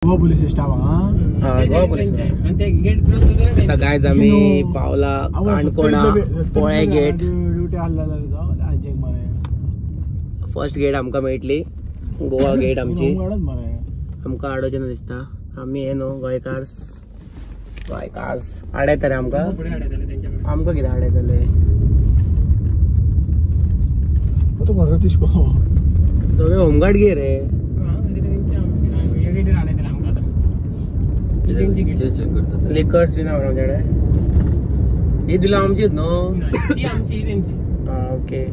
Goa police staff Goa police आता guys आम्ही पावला काणकोणा पोळे गेट फर्स्ट गेट आमकां मेळटली गोवा गेट आमची आमकां आडोचें दिसता आमी हे न्हू गोंयकार्स आडयतले आमकां कितें आडयतले सगळे होमगार्ड घे रे लिकर्स बी ना आमच्याकडे ही दिला आमचीच न्हू ओके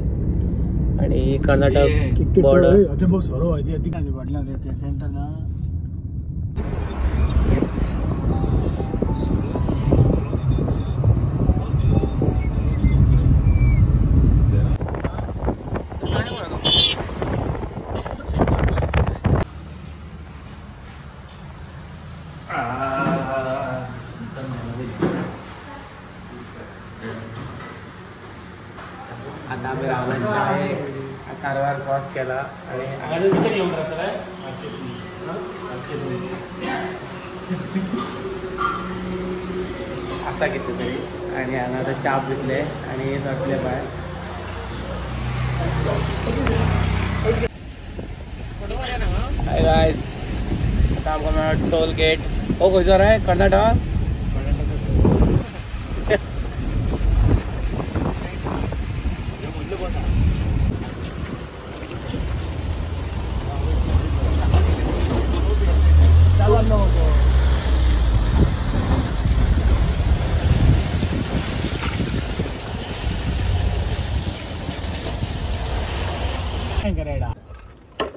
आणि कर्नाटक बॉर्डर आता आम्ही रावणांच्या कारवार क्रॉस केला आणि असा किती तरी आणि हांगा आतां च्या पितले आणि चटले भायर हाय गायज आता आमकां मेळ्ळो टोल गेट हो खंयसर रे कर्नाटक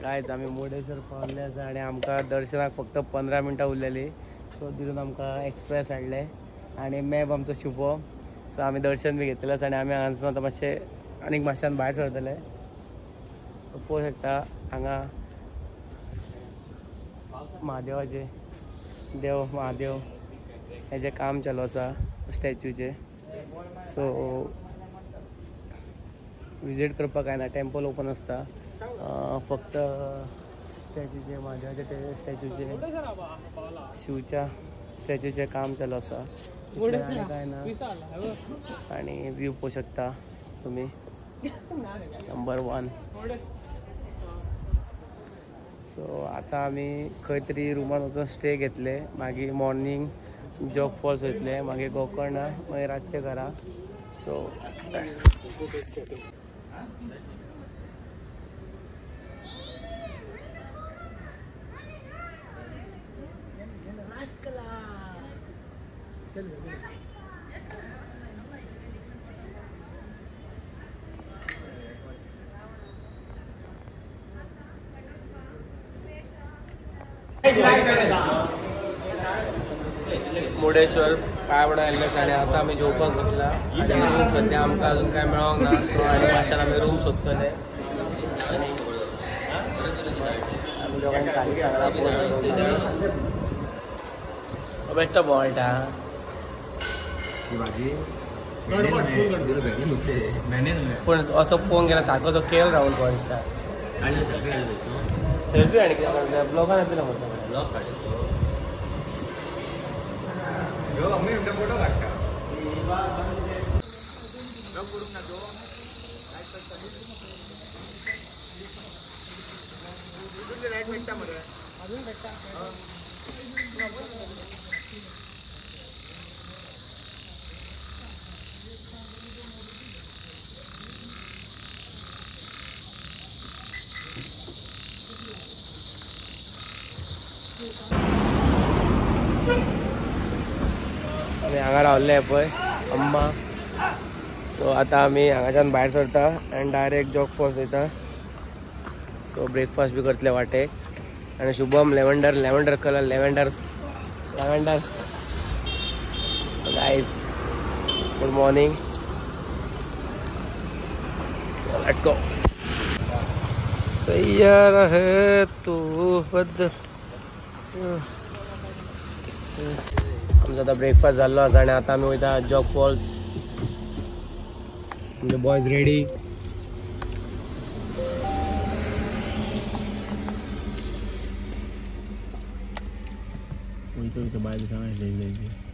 गायज आम्ही मुर्डेश्वर पावले आसा आणि आमकां दर्शनाक फक्त 15 मिनटां उरलेली सो तितून आमकां एक्सप्रेस हाडले आणि मॅप आमचो शुभम सो आमी दर्शन बी घेतलें आसा आणि आमी हांगासून आतां मातशें आनीक मातश्यान भायर सरतले पळोवंक शकता हांगा महादेवाचे देव महादेव हेजें काम चालू आसा स्टॅच्यूचे सो विजीट करपाक कांय ना टेम्पल ओपन आसता फक्त स्टॅच्यूचे महादेवाचे स्टॅच्यूचे शिवच्या स्टॅच्यूचे काम चालू आसा काय ना आणि व्यू पळोवंक शकता तुम्ही नंबर 1 सो आता आमी खंय तरी रुमान वचून स्टे घेतले मागीर मॉर्निंग जोग फॉल्स वयतले मागीर गोकर्णा मागीर रातचे घरा सो मुर्डेश्वर पांयवडा येयल्ले आणि आता आमी जेवपाक बसला आणि रूम सद्या आमकां अजून कांय मेळोंक ना सो आनी मातशें आमी रूम सोदतले आमी दोगांनी खाली बेश्टो बॉल्टा पूण असो पळोवंक गेल्यार सारको तो केल राहुल बॉय दिसता सेल्फी आनी कितें ब्लॉगान येतलो मातसो ब्लॉग काडटा फोटो काडटा आमी हांगा रावल्ले पळय अम्मा सो आतां आमी हांगाच्यान भायर सरता आनी डायरेक्ट जोग फॉल्स वयता सो ब्रेकफास्ट बी करतले वाटेक आणि शुभम lavender colour lavenders guys good morning so let's go तैयार है तू बद आमचो आता ब्रेकफास्ट जाल्लो आसा आणि आता आमी वयता जोग फॉल्स आमचे बॉयज रेडी इथं बाहेर सांगायचं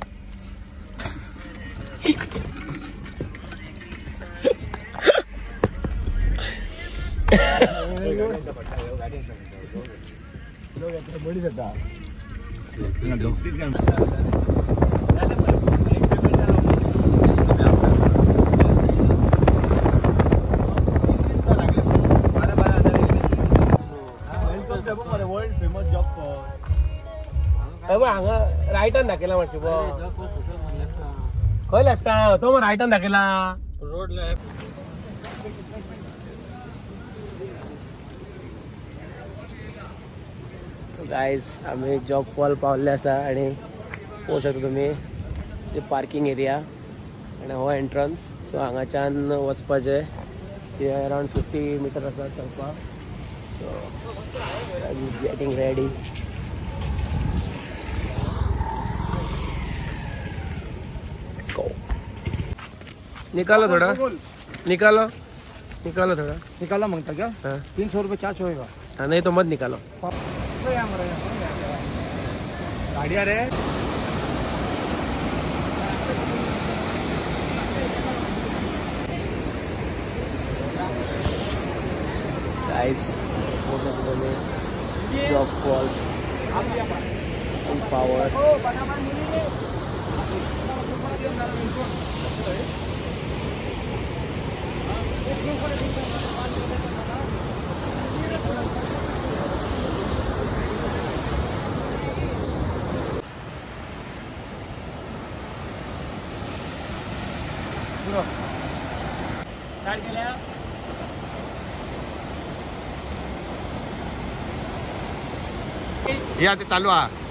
हांगा रायटान दाखयला मातशें खंय लेफ्ट तो मग रायटान दाखयला रोड लेफ्ट. गायज आम्ही जॉग फॉल पावल्ले आसा आणि पळोवंक शकता तुमी जे पार्किंग एरिया आणि हो एंट्रन्स. सो हांगाच्यान वचपाचें ते अरावंड 50 मीटर आसा चलपाक. So is getting ready. निकालो थोड़ा, निकालो निकालो थोड़ा. निकाला मांगता क्या? हाँ 300 रुपये चार्ज होएगा. हाँ, नहीं तो मत निकालो. गाड़ी आ रहे हैं. Guys, Jog Falls in power. Start केल्या. या ते चालू आहे.